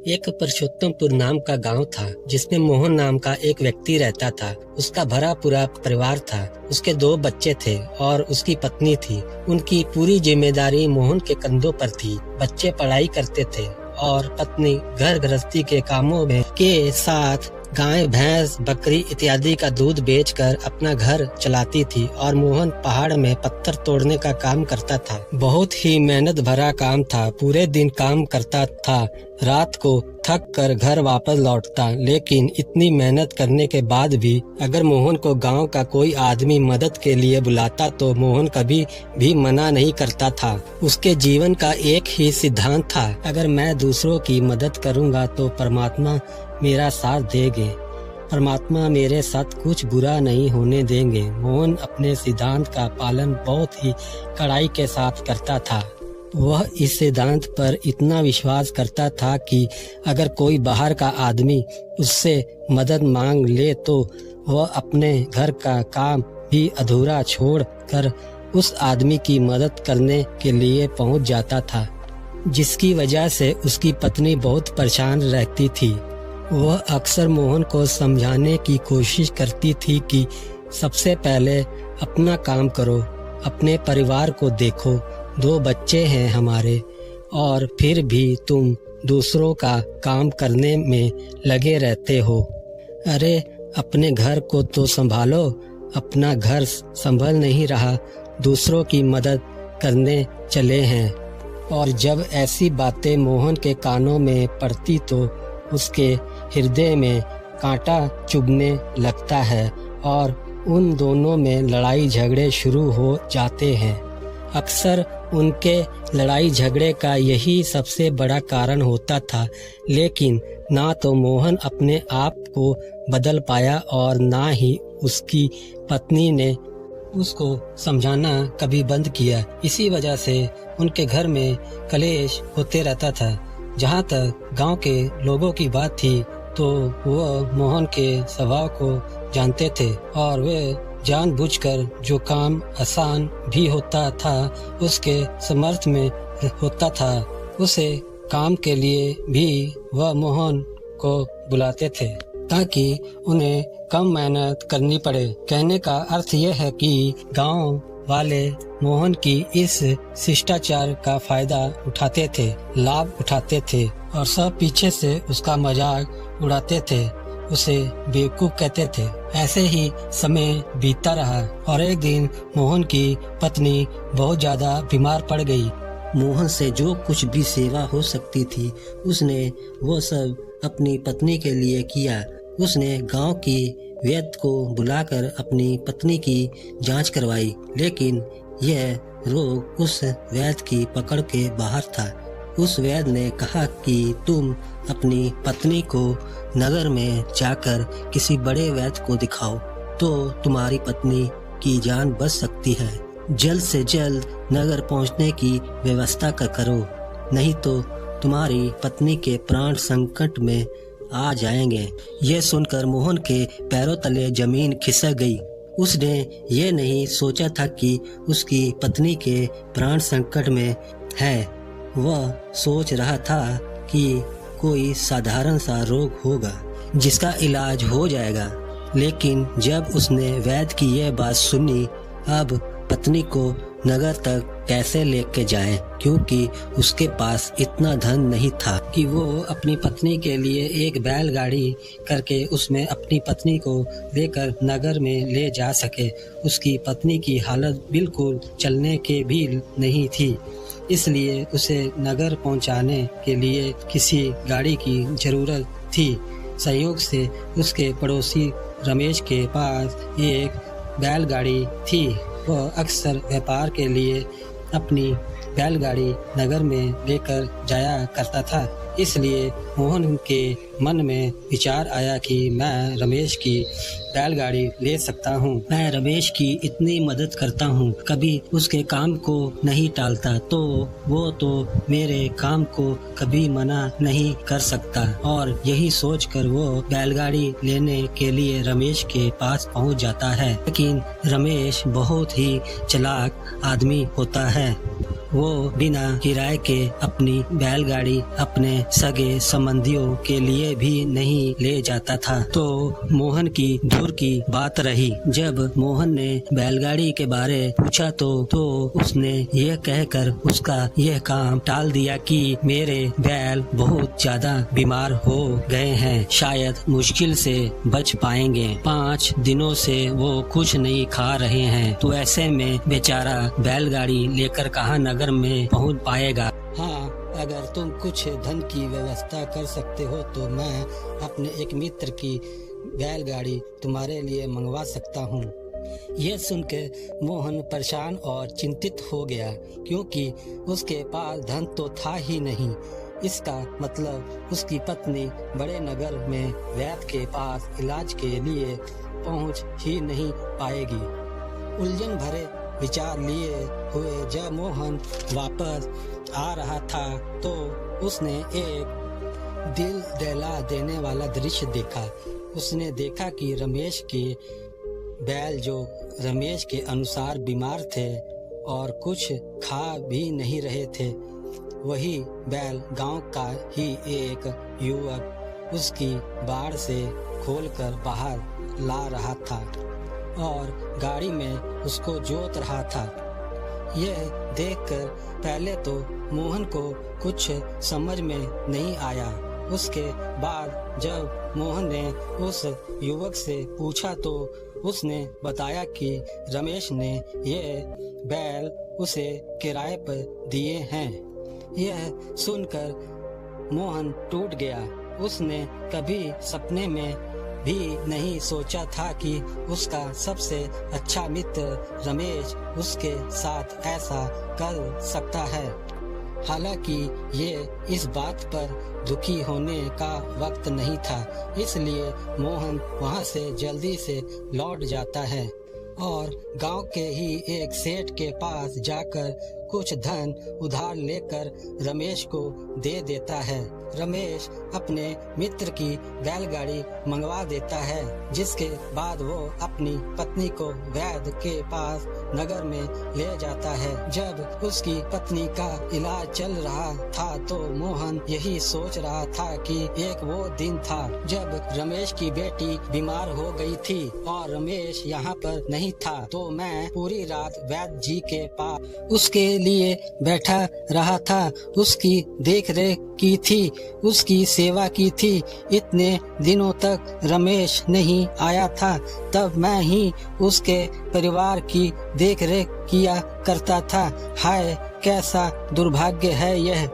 एक पुरुषोत्तमपुर नाम का गांव था जिसमें मोहन नाम का एक व्यक्ति रहता था। उसका भरा पूरा परिवार था। उसके 2 बच्चे थे और उसकी पत्नी थी। उनकी पूरी जिम्मेदारी मोहन के कंधों पर थी। बच्चे पढ़ाई करते थे और पत्नी घर गृहस्थी के कामों में के साथ गाय, भैंस, बकरी इत्यादि का दूध बेचकर अपना घर चलाती थी और मोहन पहाड़ में पत्थर तोड़ने का काम करता था। बहुत ही मेहनत भरा काम था। पूरे दिन काम करता था, रात को थक कर घर वापस लौटता। लेकिन इतनी मेहनत करने के बाद भी अगर मोहन को गांव का कोई आदमी मदद के लिए बुलाता तो मोहन कभी भी मना नहीं करता था। उसके जीवन का एक ही सिद्धांत था, अगर मैं दूसरों की मदद करूंगा तो परमात्मा मेरा साथ देंगे, परमात्मा मेरे साथ कुछ बुरा नहीं होने देंगे। मोहन अपने सिद्धांत का पालन बहुत ही कड़ाई के साथ करता था। वह इस सिद्धांत पर इतना विश्वास करता था कि अगर कोई बाहर का आदमी उससे मदद मांग ले तो वह अपने घर का काम भी अधूरा छोड़कर उस आदमी की मदद करने के लिए पहुंच जाता था, जिसकी वजह से उसकी पत्नी बहुत परेशान रहती थी। वह अक्सर मोहन को समझाने की कोशिश करती थी कि सबसे पहले अपना काम करो, अपने परिवार को देखो, 2 बच्चे हैं हमारे, और फिर भी तुम दूसरों का काम करने में लगे रहते हो। अरे अपने घर को तो संभालो, अपना घर संभल नहीं रहा, दूसरों की मदद करने चले हैं। और जब ऐसी बातें मोहन के कानों में पड़ती तो उसके हृदय में कांटा चुभने लगता है और उन दोनों में लड़ाई झगड़े शुरू हो जाते हैं। अक्सर उनके लड़ाई झगड़े का यही सबसे बड़ा कारण होता था। लेकिन ना तो मोहन अपने आप को बदल पाया और ना ही उसकी पत्नी ने उसको समझाना कभी बंद किया। इसी वजह से उनके घर में कलेश होते रहता था। जहाँ तक गांव के लोगों की बात थी तो वह मोहन के स्वभाव को जानते थे और वे जानबूझकर जो काम आसान भी होता था उसके समर्थ में होता था, उसे काम के लिए भी वह मोहन को बुलाते थे ताकि उन्हें कम मेहनत करनी पड़े। कहने का अर्थ यह है कि गांव वाले मोहन की इस शिष्टाचार का फायदा उठाते थे, लाभ उठाते थे और सब पीछे से उसका मजाक उड़ाते थे, उसे बेवकूफ कहते थे। ऐसे ही समय बीतता रहा और एक दिन मोहन की पत्नी बहुत ज्यादा बीमार पड़ गई। मोहन से जो कुछ भी सेवा हो सकती थी उसने वो सब अपनी पत्नी के लिए किया। उसने गांव की वैद्य को बुलाकर अपनी पत्नी की जांच करवाई, लेकिन यह रोग उस वैद्य की पकड़ के बाहर था। उस वैद्य ने कहा कि तुम अपनी पत्नी को नगर में जाकर किसी बड़े वैद्य को दिखाओ तो तुम्हारी पत्नी की जान बच सकती है। जल्द से जल्द नगर पहुंचने की व्यवस्था करो, नहीं तो तुम्हारी पत्नी के प्राण संकट में आ जाएंगे। यह सुनकर मोहन के पैरों तले जमीन खिसक गई। उसने ये नहीं सोचा था कि उसकी पत्नी के प्राण संकट में है। वह सोच रहा था कि कोई साधारण सा रोग होगा जिसका इलाज हो जाएगा। लेकिन जब उसने वैद्य की यह बात सुनी, अब पत्नी को नगर तक कैसे लेके जाए, क्योंकि उसके पास इतना धन नहीं था कि वो अपनी पत्नी के लिए एक बैलगाड़ी करके उसमें अपनी पत्नी को लेकर नगर में ले जा सके। उसकी पत्नी की हालत बिल्कुल चलने के भी नहीं थी, इसलिए उसे नगर पहुंचाने के लिए किसी गाड़ी की जरूरत थी। संयोग से उसके पड़ोसी रमेश के पास एक बैलगाड़ी थी। वह अक्सर व्यापार के लिए अपनी बैलगाड़ी नगर में लेकर जाया करता था। इसलिए मोहन के मन में विचार आया कि मैं रमेश की बैलगाड़ी ले सकता हूँ। मैं रमेश की इतनी मदद करता हूँ, कभी उसके काम को नहीं टालता, तो वो तो मेरे काम को कभी मना नहीं कर सकता। और यही सोचकर वो बैलगाड़ी लेने के लिए रमेश के पास पहुँच जाता है। लेकिन रमेश बहुत ही चालाक आदमी होता है। वो बिना किराए के अपनी बैलगाड़ी अपने सगे संबंधियों के लिए भी नहीं ले जाता था। तो मोहन की दूर की बात रही। जब मोहन ने बैलगाड़ी के बारे पूछा तो उसने यह कहकर उसका यह काम टाल दिया कि मेरे बैल बहुत ज्यादा बीमार हो गए हैं, शायद मुश्किल से बच पाएंगे। 5 दिनों से वो कुछ नहीं खा रहे हैं, तो ऐसे में बेचारा बैलगाड़ी लेकर कहाँ नगर में पहुंच पाएगा। हाँ, अगर तुम कुछ धन की व्यवस्था कर सकते हो तो मैं अपने एक मित्र की बैलगाड़ी तुम्हारे लिए मंगवा सकता हूँ। यह सुनकर मोहन परेशान और चिंतित हो गया, क्योंकि उसके पास धन तो था ही नहीं। इसका मतलब उसकी पत्नी बड़े नगर में वैद्य के पास इलाज के लिए पहुंच ही नहीं पाएगी। उलझन भरे विचार लिए हुए जब मोहन वापस आ रहा था तो उसने एक दिल दहला देने वाला दृश्य देखा। उसने देखा कि रमेश के बैल, जो रमेश के अनुसार बीमार थे और कुछ खा भी नहीं रहे थे, वही बैल गांव का ही एक युवक उसकी बाड़ से खोलकर बाहर ला रहा था और गाड़ी में उसको जोत रहा था। यह देखकर पहले तो मोहन को कुछ समझ में नहीं आया। उसके बाद जब मोहन ने उस युवक से पूछा तो उसने बताया कि रमेश ने यह बैल उसे किराए पर दिए हैं। यह सुनकर मोहन टूट गया। उसने कभी सपने में भी नहीं सोचा था कि उसका सबसे अच्छा मित्र रमेश उसके साथ ऐसा कर सकता है। हालांकि ये इस बात पर दुखी होने का वक्त नहीं था, इसलिए मोहन वहां से जल्दी से लौट जाता है और गांव के ही एक सेठ के पास जाकर कुछ धन उधार लेकर रमेश को दे देता है। रमेश अपने मित्र की बैलगाड़ी मंगवा देता है, जिसके बाद वो अपनी पत्नी को वैद्य के पास नगर में ले जाता है। जब उसकी पत्नी का इलाज चल रहा था तो मोहन यही सोच रहा था कि एक वो दिन था जब रमेश की बेटी बीमार हो गई थी और रमेश यहाँ पर नहीं था, तो मैं पूरी रात वैद्य जी के पास उसके लिए बैठा रहा था, उसकी देख रेख की थी, उसकी सेवा की थी। इतने दिनों तक रमेश नहीं आया था, तब मैं ही उसके परिवार की देख रेख किया करता था। हाय, कैसा दुर्भाग्य है यह,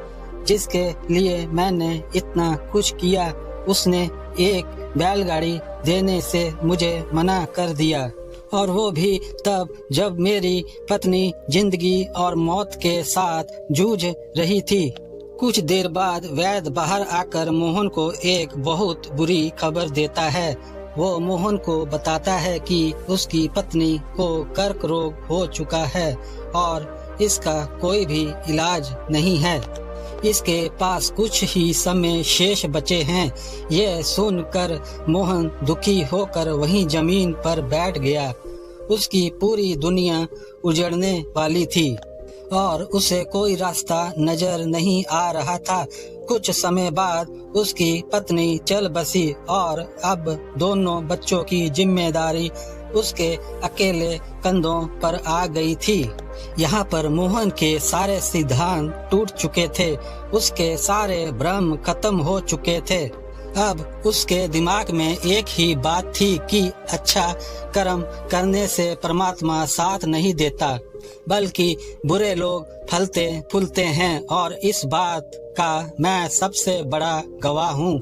जिसके लिए मैंने इतना कुछ किया, उसने एक बैलगाड़ी देने से मुझे मना कर दिया, और वो भी तब जब मेरी पत्नी जिंदगी और मौत के साथ जूझ रही थी। कुछ देर बाद वैद्य बाहर आकर मोहन को एक बहुत बुरी खबर देता है। वो मोहन को बताता है कि उसकी पत्नी को कर्क रोग हो चुका है और इसका कोई भी इलाज नहीं है। इसके पास कुछ ही समय शेष बचे हैं। यह सुनकर मोहन दुखी होकर वहीं जमीन पर बैठ गया। उसकी पूरी दुनिया उजड़ने वाली थी और उसे कोई रास्ता नजर नहीं आ रहा था। कुछ समय बाद उसकी पत्नी चल बसी और अब दोनों बच्चों की जिम्मेदारी उसके अकेले कंधों पर आ गई थी। यहाँ पर मोहन के सारे सिद्धांत टूट चुके थे, उसके सारे भ्रम खत्म हो चुके थे। अब उसके दिमाग में एक ही बात थी कि अच्छा कर्म करने से परमात्मा साथ नहीं देता, बल्कि बुरे लोग फलते फूलते हैं, और इस बात का मैं सबसे बड़ा गवाह हूँ।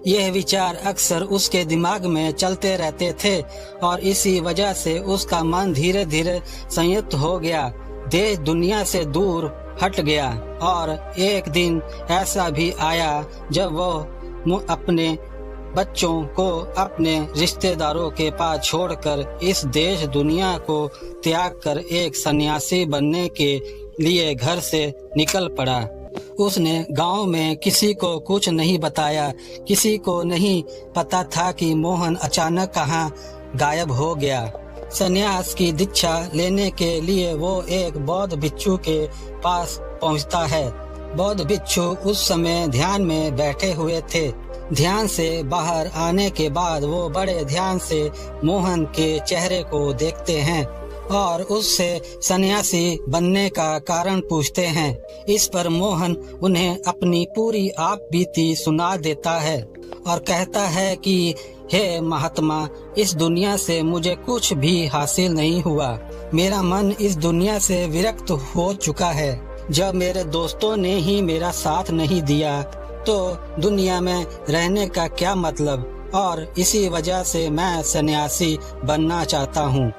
यह विचार अक्सर उसके दिमाग में चलते रहते थे और इसी वजह से उसका मन धीरे धीरे संयुक्त हो गया, देश दुनिया से दूर हट गया। और एक दिन ऐसा भी आया जब वो अपने बच्चों को अपने रिश्तेदारों के पास छोड़कर इस देश दुनिया को त्याग कर एक सन्यासी बनने के लिए घर से निकल पड़ा। उसने गांव में किसी को कुछ नहीं बताया। किसी को नहीं पता था कि मोहन अचानक कहाँ गायब हो गया। संन्यास की दीक्षा लेने के लिए वो एक बौद्ध भिक्षु के पास पहुंचता है। बौद्ध भिक्षु उस समय ध्यान में बैठे हुए थे। ध्यान से बाहर आने के बाद वो बड़े ध्यान से मोहन के चेहरे को देखते हैं और उससे सन्यासी बनने का कारण पूछते हैं। इस पर मोहन उन्हें अपनी पूरी आप बीती सुना देता है और कहता है कि हे महात्मा, इस दुनिया से मुझे कुछ भी हासिल नहीं हुआ। मेरा मन इस दुनिया से विरक्त हो चुका है। जब मेरे दोस्तों ने ही मेरा साथ नहीं दिया तो दुनिया में रहने का क्या मतलब, और इसी वजह से मैं सन्यासी बनना चाहता हूँ।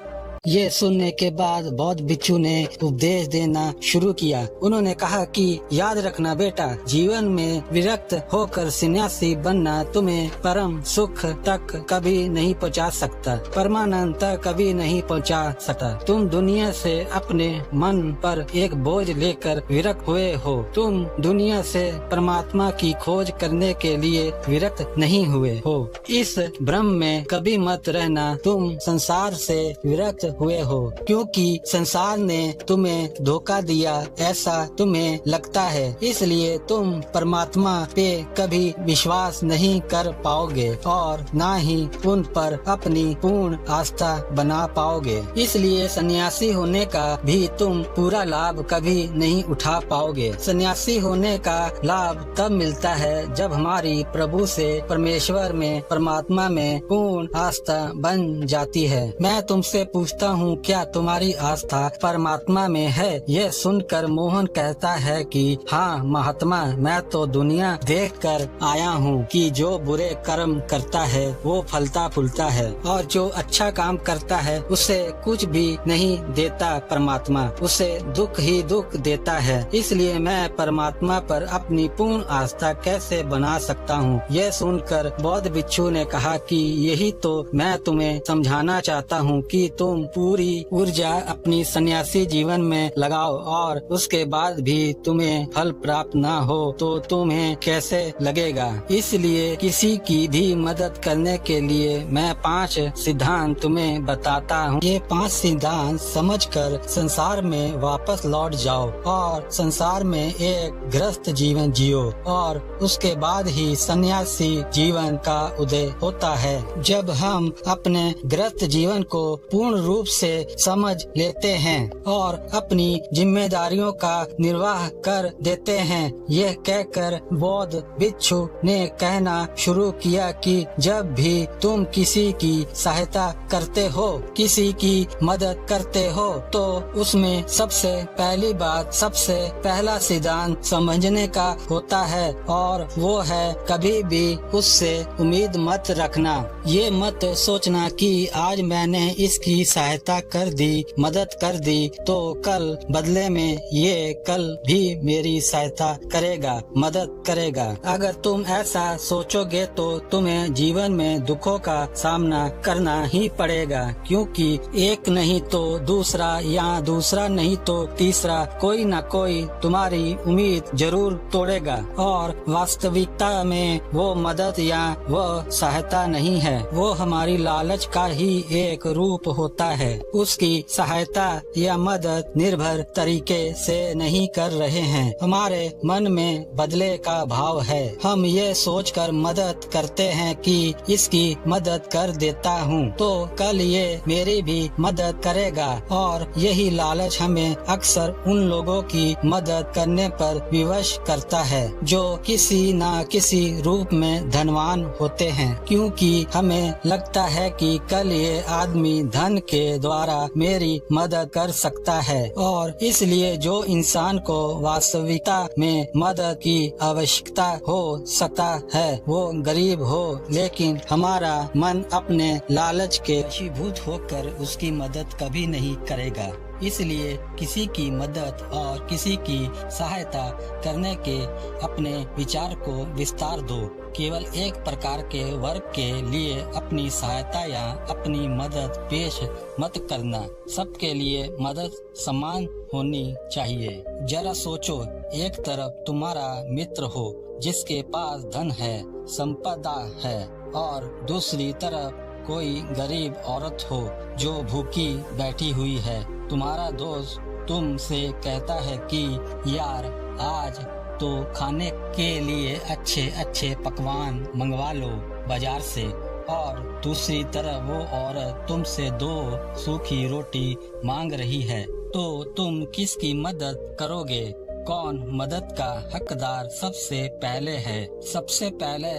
ये सुनने के बाद बौद्ध भिक्षु ने उपदेश देना शुरू किया। उन्होंने कहा कि याद रखना बेटा, जीवन में विरक्त होकर सन्यासी बनना तुम्हें परम सुख तक कभी नहीं पहुंचा सकता, परमानंद तक कभी नहीं पहुंचा सकता। तुम दुनिया से अपने मन पर एक बोझ लेकर विरक्त हुए हो। तुम दुनिया से परमात्मा की खोज करने के लिए विरक्त नहीं हुए हो। इस भ्रम में कभी मत रहना तुम संसार से विरक्त हुए हो, क्योंकि संसार ने तुम्हें धोखा दिया ऐसा तुम्हें लगता है, इसलिए तुम परमात्मा पे कभी विश्वास नहीं कर पाओगे और ना ही उन पर अपनी पूर्ण आस्था बना पाओगे। इसलिए सन्यासी होने का भी तुम पूरा लाभ कभी नहीं उठा पाओगे। सन्यासी होने का लाभ तब मिलता है जब हमारी प्रभु से परमेश्वर में परमात्मा में पूर्ण आस्था बन जाती है। मैं तुमसे पूछता हूँ, क्या तुम्हारी आस्था परमात्मा में है? यह सुनकर मोहन कहता है कि हाँ महात्मा, मैं तो दुनिया देखकर आया हूँ कि जो बुरे कर्म करता है वो फलता फूलता है और जो अच्छा काम करता है उसे कुछ भी नहीं देता परमात्मा, उसे दुख ही दुख देता है। इसलिए मैं परमात्मा पर अपनी पूर्ण आस्था कैसे बना सकता हूँ? यह सुनकर बौद्ध भिक्षु ने कहा कि यही तो मैं तुम्हें समझाना चाहता हूँ कि तुम पूरी ऊर्जा अपनी सन्यासी जीवन में लगाओ और उसके बाद भी तुम्हें फल प्राप्त ना हो तो तुम्हें कैसे लगेगा। इसलिए किसी की भी मदद करने के लिए मैं 5 सिद्धांत तुम्हें बताता हूँ। ये 5 सिद्धांत समझकर संसार में वापस लौट जाओ और संसार में एक गृहस्थ जीवन जियो और उसके बाद ही सन्यासी जीवन का उदय होता है। जब हम अपने गृहस्थ जीवन को पूर्ण रूप से समझ लेते हैं और अपनी जिम्मेदारियों का निर्वाह कर देते हैं, यह कहकर बौद्ध भिक्षु ने कहना शुरू किया कि जब भी तुम किसी की सहायता करते हो, किसी की मदद करते हो, तो उसमें सबसे पहली बात, सबसे पहला सिद्धांत समझने का होता है और वो है कभी भी उससे उम्मीद मत रखना। ये मत सोचना कि आज मैंने इसकी सहायता कर दी, मदद कर दी, तो कल बदले में ये कल भी मेरी सहायता करेगा, मदद करेगा। अगर तुम ऐसा सोचोगे तो तुम्हें जीवन में दुखों का सामना करना ही पड़ेगा, क्योंकि एक नहीं तो दूसरा या दूसरा नहीं तो तीसरा कोई न कोई तुम्हारी उम्मीद जरूर तोड़ेगा और वास्तविकता में वो मदद या वो सहायता नहीं है, वो हमारी लालच का ही एक रूप होता है। उसकी सहायता या मदद निर्भर तरीके से नहीं कर रहे हैं, हमारे मन में बदले का भाव है। हम ये सोचकर मदद करते हैं कि इसकी मदद कर देता हूँ तो कल ये मेरी भी मदद करेगा, और यही लालच हमें अक्सर उन लोगों की मदद करने पर विवश करता है जो किसी न किसी रूप में धनवान होते हैं, क्योंकि हमें लगता है कि कल ये आदमी धन के द्वारा मेरी मदद कर सकता है, और इसलिए जो इंसान को वास्तविकता में मदद की आवश्यकता हो सकता है वो गरीब हो, लेकिन हमारा मन अपने लालच के वशीभूत होकर उसकी मदद कभी नहीं करेगा। इसलिए किसी की मदद और किसी की सहायता करने के अपने विचार को विस्तार दो। केवल एक प्रकार के वर्ग के लिए अपनी सहायता या अपनी मदद पेश मत करना। सबके लिए मदद समान होनी चाहिए। जरा सोचो, एक तरफ तुम्हारा मित्र हो जिसके पास धन है, संपदा है, और दूसरी तरफ कोई गरीब औरत हो जो भूखी बैठी हुई है, तुम्हारा दोस्त तुमसे कहता है कि यार आज तो खाने के लिए अच्छे अच्छे पकवान मंगवा लो बाजार से, और दूसरी तरफ वो औरत तुमसे 2 सूखी रोटी मांग रही है, तो तुम किसकी मदद करोगे? कौन मदद का हकदार सबसे पहले है? सबसे पहले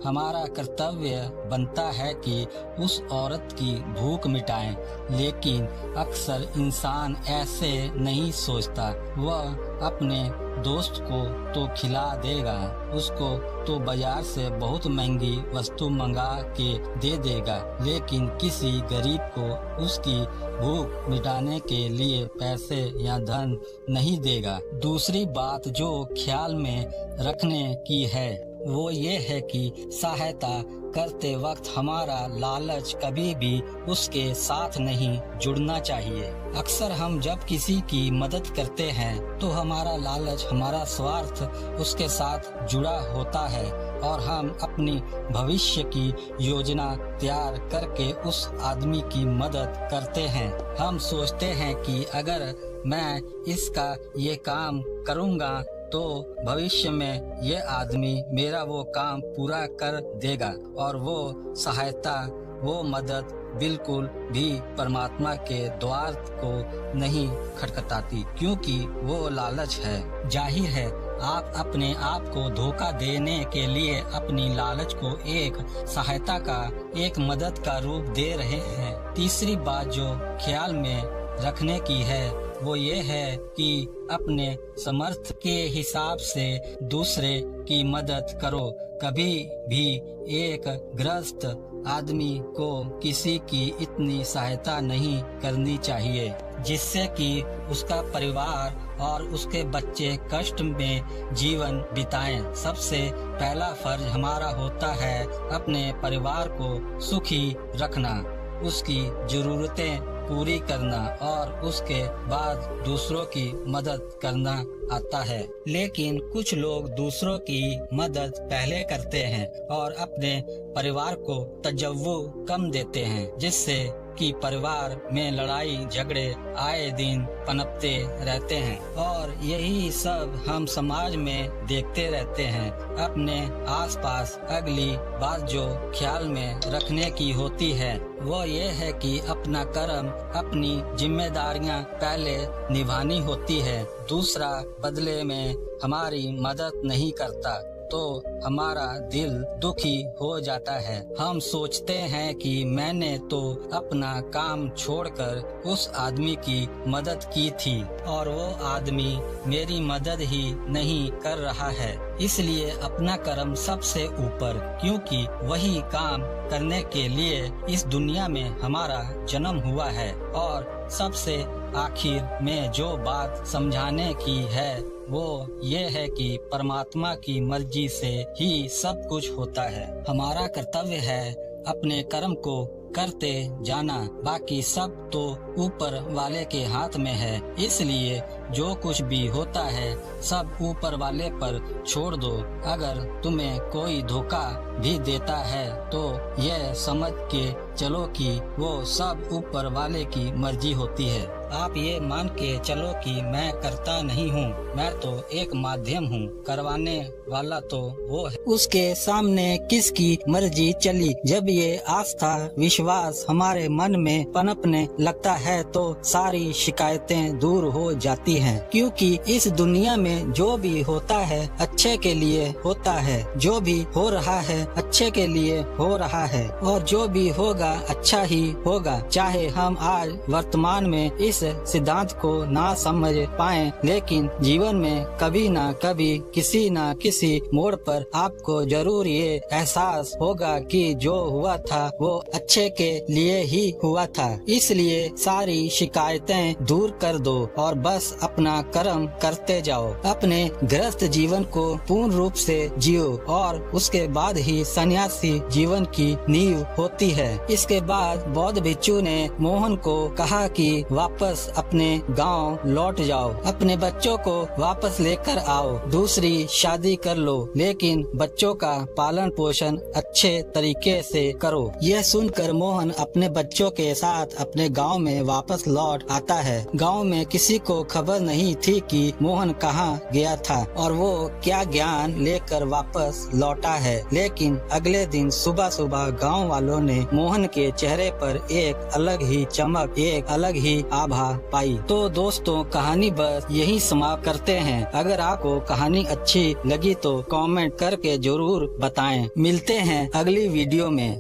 हमारा कर्तव्य बनता है कि उस औरत की भूख मिटाएं, लेकिन अक्सर इंसान ऐसे नहीं सोचता। वह अपने दोस्त को तो खिला देगा, उसको तो बाजार से बहुत महंगी वस्तु मंगा के दे देगा, लेकिन किसी गरीब को उसकी भूख मिटाने के लिए पैसे या धन नहीं देगा। दूसरी बात जो ख्याल में रखने की है वो ये है कि सहायता करते वक्त हमारा लालच कभी भी उसके साथ नहीं जुड़ना चाहिए। अक्सर हम जब किसी की मदद करते हैं तो हमारा लालच, हमारा स्वार्थ उसके साथ जुड़ा होता है और हम अपनी भविष्य की योजना तैयार करके उस आदमी की मदद करते हैं। हम सोचते हैं कि अगर मैं इसका ये काम करूँगा तो भविष्य में ये आदमी मेरा वो काम पूरा कर देगा, और वो सहायता, वो मदद बिल्कुल भी परमात्मा के द्वार को नहीं खटखटाती, क्योंकि वो लालच है। जाहिर है आप अपने आप को धोखा देने के लिए अपनी लालच को एक सहायता का, एक मदद का रूप दे रहे हैं। तीसरी बात जो ख्याल में रखने की है वो ये है कि अपने समर्थ के हिसाब से दूसरे की मदद करो। कभी भी एक ग्रस्त आदमी को किसी की इतनी सहायता नहीं करनी चाहिए जिससे कि उसका परिवार और उसके बच्चे कष्ट में जीवन बिताएं। सबसे पहला फर्ज हमारा होता है अपने परिवार को सुखी रखना, उसकी जरूरतें पूरी करना, और उसके बाद दूसरों की मदद करना आता है। लेकिन कुछ लोग दूसरों की मदद पहले करते हैं और अपने परिवार को तवज्जो कम देते हैं, जिससे कि परिवार में लड़ाई झगड़े आए दिन पनपते रहते हैं, और यही सब हम समाज में देखते रहते हैं। अपने आसपास अगली बात जो ख्याल में रखने की होती है वो ये है कि अपना कर्म, अपनी जिम्मेदारियां पहले निभानी होती है। दूसरा बदले में हमारी मदद नहीं करता तो हमारा दिल दुखी हो जाता है। हम सोचते हैं कि मैंने तो अपना काम छोड़कर उस आदमी की मदद की थी और वो आदमी मेरी मदद ही नहीं कर रहा है, इसलिए अपना कर्म सबसे ऊपर, क्योंकि वही काम करने के लिए इस दुनिया में हमारा जन्म हुआ है। और सबसे आखिर में जो बात समझाने की है वो ये है कि परमात्मा की मर्जी से ही सब कुछ होता है। हमारा कर्तव्य है अपने कर्म को करते जाना, बाकी सब तो ऊपर वाले के हाथ में है। इसलिए जो कुछ भी होता है सब ऊपर वाले पर छोड़ दो। अगर तुम्हें कोई धोखा भी देता है तो यह समझ के चलो कि वो सब ऊपर वाले की मर्जी होती है। आप ये मान के चलो कि मैं करता नहीं हूँ, मैं तो एक माध्यम हूँ, करवाने वाला तो वो है। उसके सामने किसकी मर्जी चली। जब ये आस्था विश्वास हमारे मन में पनपने लगता है तो सारी शिकायतें दूर हो जाती हैं, क्योंकि इस दुनिया में जो भी होता है अच्छे के लिए होता है, जो भी हो रहा है अच्छे के लिए हो रहा है, और जो भी होगा अच्छा ही होगा। चाहे हम आज वर्तमान में इस सिद्धांत को ना समझ पाएं, लेकिन जीवन में कभी ना कभी किसी न किसी मोड़ पर आपको जरूर ये एहसास होगा कि जो हुआ था वो अच्छे के लिए ही हुआ था। इसलिए सारी शिकायतें दूर कर दो और बस अपना कर्म करते जाओ। अपने गृहस्थ जीवन को पूर्ण रूप से जियो और उसके बाद ही सन्यासी जीवन की नींव होती है। इसके बाद बौद्ध भिक्षु ने मोहन को कहा कि वापस बस अपने गांव लौट जाओ, अपने बच्चों को वापस लेकर आओ, दूसरी शादी कर लो, लेकिन बच्चों का पालन पोषण अच्छे तरीके से करो। यह सुनकर मोहन अपने बच्चों के साथ अपने गांव में वापस लौट आता है। गांव में किसी को खबर नहीं थी कि मोहन कहाँ गया था और वो क्या ज्ञान लेकर वापस लौटा है। लेकिन अगले दिन सुबह सुबह गांव वालों ने मोहन के चेहरे पर एक अलग ही चमक, एक अलग ही आभा पाई। तो दोस्तों, कहानी बस यही समाप्त करते हैं। अगर आपको कहानी अच्छी लगी तो कमेंट करके जरूर बताएं। मिलते हैं अगली वीडियो में।